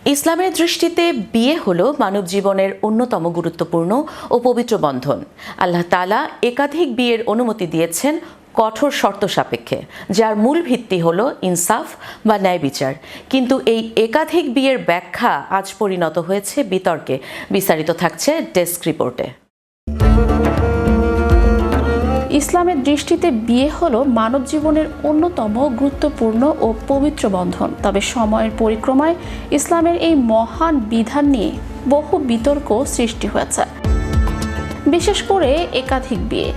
ইসলামের দৃষ্টিতে বিয়ে হলো মানব জীবনের অন্যতম গুরুত্বপূর্ণ ও পবিত্র বন্ধন। আল্লাহ তাআলা একাধিক বিয়ের অনুমতি দিয়েছেন কঠোর শর্ত সাপেক্ষে, যার মূল ভিত্তি হলো ইনসাফ বা ন্যায় বিচার। কিন্তু এই একাধিক বিয়ের ব্যাখ্যা আজ পরিণত হয়েছে বিতর্কে। বিস্তারিত থাকছে ডেস্ক রিপোর্টে। ইসলামের দৃষ্টিতে বিয়ে হলো মানব জীবনের অন্যতম গুরুত্বপূর্ণ ও পবিত্র বন্ধন। তবে সময়ের পরিক্রমায় ইসলামের এই মহান বিধান নিয়ে বহু বিতর্ক সৃষ্টি হয়েছে, বিশেষ করে একাধিক বিয়ে।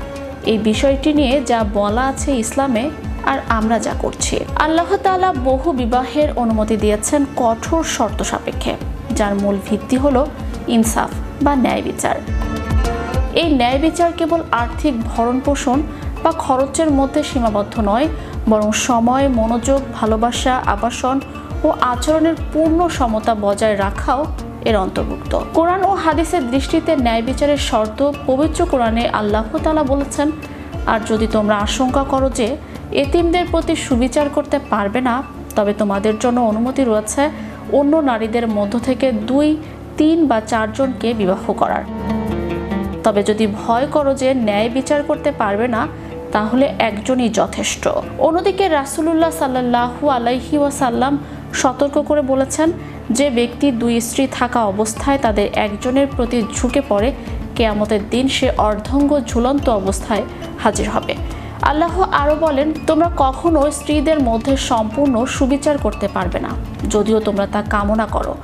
এই বিষয়টি নিয়ে যা বলা আছে ইসলামে আর আমরা যা করছি। আল্লাহ তাআলা বহু বিবাহের অনুমতি দিয়েছেন কঠোর শর্ত সাপেক্ষে, যার মূল ভিত্তি হলো ইনসাফ বা ন্যায় বিচার। এই ন্যায় বিচার কেবল আর্থিক ভরণ পোষণ বা খরচের মধ্যে সীমাবদ্ধ নয়, বরং সময়, মনোযোগ, ভালোবাসা, আবাসন ও আচরণের পূর্ণ সমতা বজায় রাখাও এর অন্তর্ভুক্ত। কোরআন ও হাদিসের দৃষ্টিতে ন্যায় বিচারের শর্ত পবিত্র কোরআনে আল্লাহ তাআলা বলেছেন, আর যদি তোমরা আশঙ্কা করো যে এতিমদের প্রতি সুবিচার করতে পারবে না, তবে তোমাদের জন্য অনুমতি রয়েছে অন্য নারীদের মধ্য থেকে 2, 3 বা 4 জনকে বিবাহ করার। তবে যদি ভয় করো যে ন্যায় বিচার করতে পারবে না, তাহলে একজনই যথেষ্ট। অন্যদিকে রাসূলুল্লাহ সাল্লাল্লাহু আলাইহি ওয়াসাল্লাম সতর্ক করে বলেছেন, যে ব্যক্তি 2 স্ত্রী থাকা অবস্থায় তাদের একজনের প্রতি ঝুঁকে পড়ে, কিয়ামতের দিন সে অর্ধাঙ্গ ঝুলন্ত অবস্থায় হাজির হবে। আল্লাহ আরও বলেন, তোমরা কখনো স্ত্রীদের মধ্যে সম্পূর্ণ সুবিচার করতে পারবে না, যদিও তোমরা তা কামনা করো।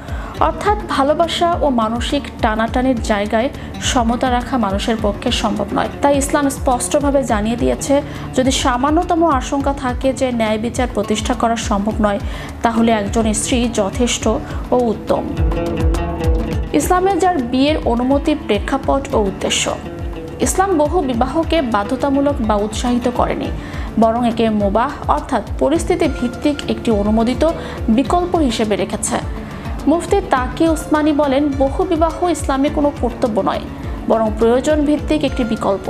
অর্থাৎ ভালোবাসা ও মানসিক টানাটানির জায়গায় সমতা রাখা মানুষের পক্ষে সম্ভব নয়। তাই ইসলাম স্পষ্টভাবে জানিয়ে দিয়েছে, যদি সামান্যতম আশঙ্কা থাকে যে ন্যায় বিচার প্রতিষ্ঠা করা সম্ভব নয়, তাহলে একজন স্ত্রী যথেষ্ট ও উত্তম। ইসলামে যার বিয়ের অনুমতির প্রেক্ষাপট ও উদ্দেশ্য। ইসলাম বহু বিবাহকে বাধ্যতামূলক বা উৎসাহিত করেনি, বরং একে মুবাহ অর্থাৎ পরিস্থিতি ভিত্তিক একটি অনুমোদিত বিকল্প হিসেবে রেখেছে। মুফতি তাকি উসমানী বলেন, বহু বিবাহ ইসলামে কোনো কর্তব্য নয়, বরং প্রয়োজন ভিত্তিক একটি বিকল্প।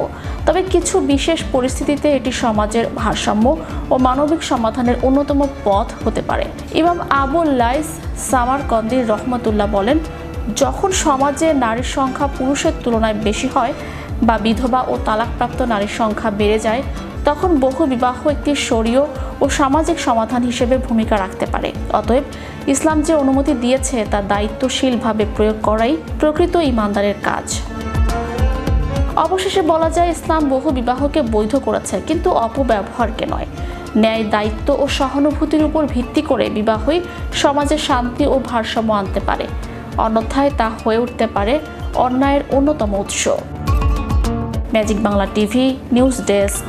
তবে কিছু বিশেষ পরিস্থিতিতে এটি সমাজের ভারসাম্য ও মানবিক সমাধানের অন্যতম পথ হতে পারে। ইমাম আবুল লাইস সামারকন্দি রহমতুল্লাহ বলেন, যখন সমাজে নারীর সংখ্যা পুরুষের তুলনায় বেশি হয় বা বিধবা ও তালাকপ্রাপ্ত নারীর সংখ্যা বেড়ে যায়, তখন বহু বিবাহ একটি শরীয় ও সামাজিক সমাধান হিসেবে ভূমিকা রাখতে পারে। অতএব ইসলাম যে অনুমতি দিয়েছে তা দায়িত্বশীলভাবে প্রয়োগ করাই প্রকৃত ঈমানদারের কাজ। অবশেষে বলা যায়, ইসলাম বহু বিবাহকে বৈধ করেছে, কিন্তু অপব্যবহারকে নয়। ন্যায়, দায়িত্ব ও সহানুভূতির উপর ভিত্তি করে বিবাহই সমাজে শান্তি ও ভারসাম্য আনতে পারে, অন্যথায় তা হয়ে উঠতে পারে অন্যায়ের অন্যতম উৎস। Magic Bangla TV news desk.